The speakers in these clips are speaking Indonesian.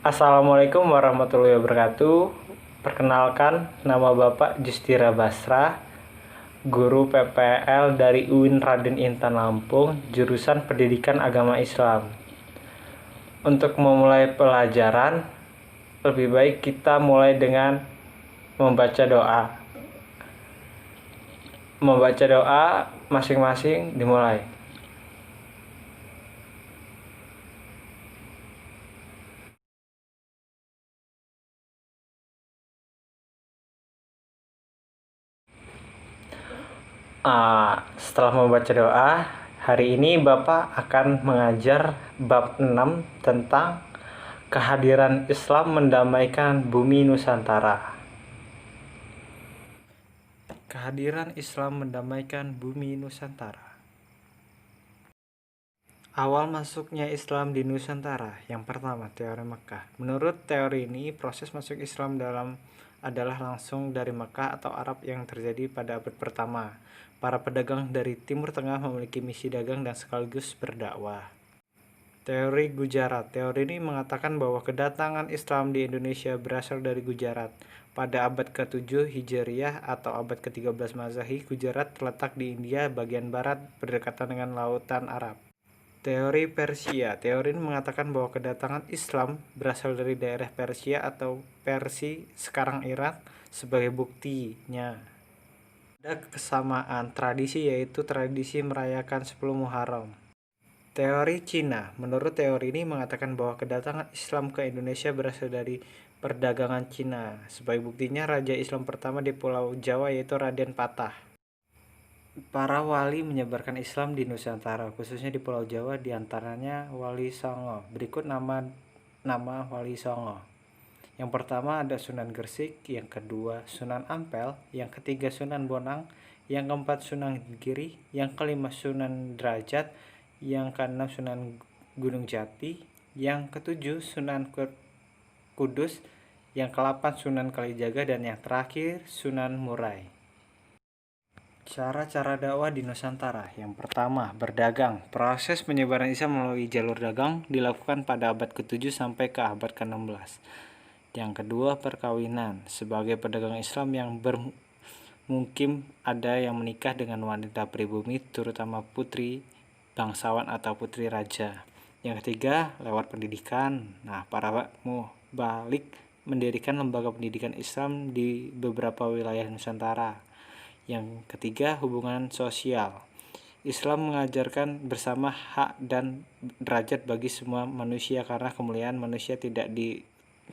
Assalamualaikum warahmatullahi wabarakatuh. Perkenalkan, nama Bapak Justira Basra, guru PPL dari UIN Raden Intan Lampung, jurusan Pendidikan Agama Islam. Untuk memulai pelajaran, lebih baik kita mulai dengan membaca doa. Membaca doa masing-masing dimulai. Setelah membaca doa, hari ini Bapak akan mengajar bab 6 tentang kehadiran Islam mendamaikan bumi Nusantara. Kehadiran Islam mendamaikan bumi Nusantara. Awal masuknya Islam di Nusantara. Yang pertama, teori Mekah. Menurut teori ini, proses masuk Islam adalah langsung dari Mekah atau Arab yang terjadi pada abad pertama. Para pedagang dari Timur Tengah memiliki misi dagang dan sekaligus berdakwah. Teori Gujarat. Teori ini mengatakan bahwa kedatangan Islam di Indonesia berasal dari Gujarat. Pada abad ke-7 Hijriah atau abad ke-13 Masehi, Gujarat terletak di India bagian barat berdekatan dengan Lautan Arab. Teori Persia. Teori ini mengatakan bahwa kedatangan Islam berasal dari daerah Persia atau Persia sekarang Irak. Sebagai buktinya, ada kesamaan tradisi, yaitu tradisi merayakan 10 Muharram. Teori Cina. Menurut teori ini mengatakan bahwa kedatangan Islam ke Indonesia berasal dari perdagangan Cina. Sebagai buktinya, Raja Islam pertama di Pulau Jawa yaitu Raden Patah. Para wali menyebarkan Islam di Nusantara, khususnya di Pulau Jawa, diantaranya Wali Songo. Berikut nama Wali Songo. Yang pertama ada Sunan Gresik, yang kedua Sunan Ampel, yang ketiga Sunan Bonang, yang keempat Sunan Giri, yang kelima Sunan Derajat, yang keenam Sunan Gunung Jati, yang ketujuh Sunan Kudus, yang ke-8 Sunan Kalijaga, dan yang terakhir Sunan Murai. Cara-cara dakwah di Nusantara. Yang pertama, berdagang. Proses penyebaran Islam melalui jalur dagang dilakukan pada abad ke-7 sampai ke abad ke-16. Yang kedua, perkawinan. Sebagai pedagang Islam yang mungkin ada yang menikah dengan wanita pribumi, terutama putri bangsawan atau putri raja. Yang ketiga, lewat pendidikan. Para mubalik mendirikan lembaga pendidikan Islam di beberapa wilayah Nusantara. Yang ketiga, hubungan sosial. Islam mengajarkan bersama hak dan derajat bagi semua manusia karena kemuliaan manusia tidak di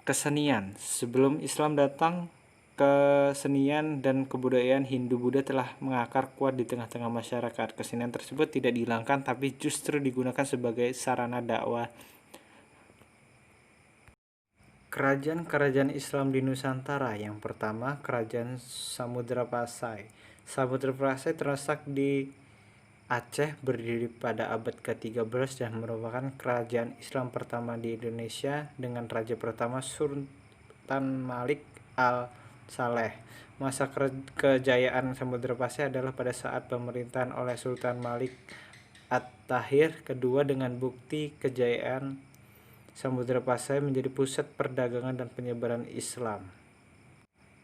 kesenian. Sebelum Islam datang, kesenian dan kebudayaan Hindu-Buddha telah mengakar kuat di tengah-tengah masyarakat. Kesenian tersebut tidak dihilangkan tapi justru digunakan sebagai sarana dakwah. Kerajaan-kerajaan Islam di Nusantara. Yang pertama, Kerajaan Samudra Pasai. Samudra Pasai terletak di Aceh, berdiri pada abad ke-13 dan merupakan kerajaan Islam pertama di Indonesia dengan raja pertama Sultan Malik Al-Saleh. Masa kejayaan Samudra Pasai adalah pada saat pemerintahan oleh Sultan Malik At-Tahir kedua, dengan bukti kejayaan Samudra Pasai menjadi pusat perdagangan dan penyebaran Islam.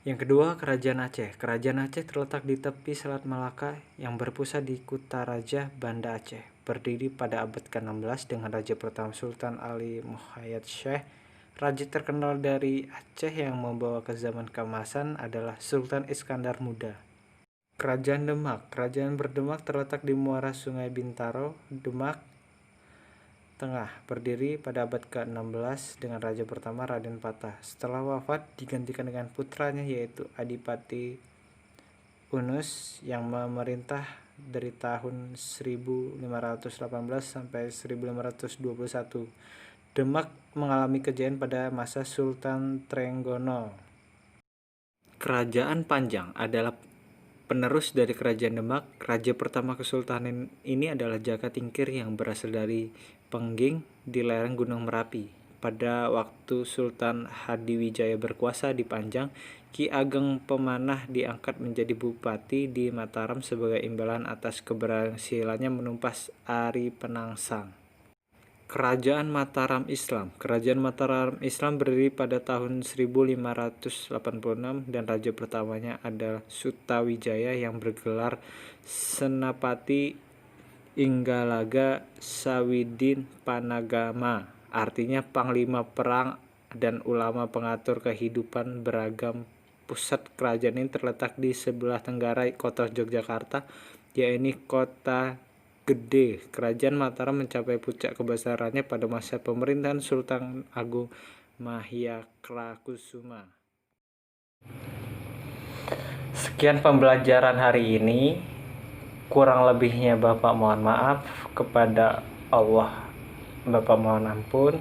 Yang kedua, Kerajaan Aceh. Kerajaan Aceh terletak di tepi Selat Malaka yang berpusat di Kutaraja, Banda Aceh. Berdiri pada abad ke-16 dengan raja pertama Sultan Ali Muhayyad Syekh. Raja terkenal dari Aceh yang membawa ke zaman keemasan adalah Sultan Iskandar Muda. Kerajaan Demak. Kerajaan Berdemak terletak di muara Sungai Bintaro, Demak Tengah, berdiri pada abad ke-16 dengan raja pertama Raden Patah. Setelah wafat digantikan dengan putranya yaitu Adipati Unus yang memerintah dari tahun 1518 sampai 1521. Demak mengalami kejayaan pada masa Sultan Trenggono. Kerajaan Panjang adalah penerus dari Kerajaan Demak. Raja pertama Kesultanan ini adalah Jaka Tingkir yang berasal dari Pengging di lereng Gunung Merapi. Pada waktu Sultan Hadiwijaya berkuasa di Panjang, Ki Ageng Pemanah diangkat menjadi bupati di Mataram sebagai imbalan atas keberhasilannya menumpas Ari Penangsang. Kerajaan Mataram Islam. Kerajaan Mataram Islam berdiri pada tahun 1586 dan raja pertamanya adalah Sutawijaya yang bergelar Senapati Inggalaga Sawidin Panagama, artinya panglima perang dan ulama pengatur kehidupan beragam. Pusat kerajaan ini terletak di sebelah tenggara kota Yogyakarta, yaitu Kota Gede. Kerajaan Mataram mencapai puncak kebesarannya pada masa pemerintahan Sultan Agung Mahyakrakusuma. Sekian pembelajaran hari ini. Kurang lebihnya Bapak mohon maaf, kepada Allah Bapak mohon ampun.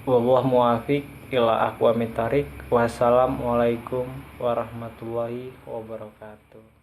Wallahu muwaffiq ila aqwamit thoriq. Wassalamualaikum warahmatullahi wabarakatuh.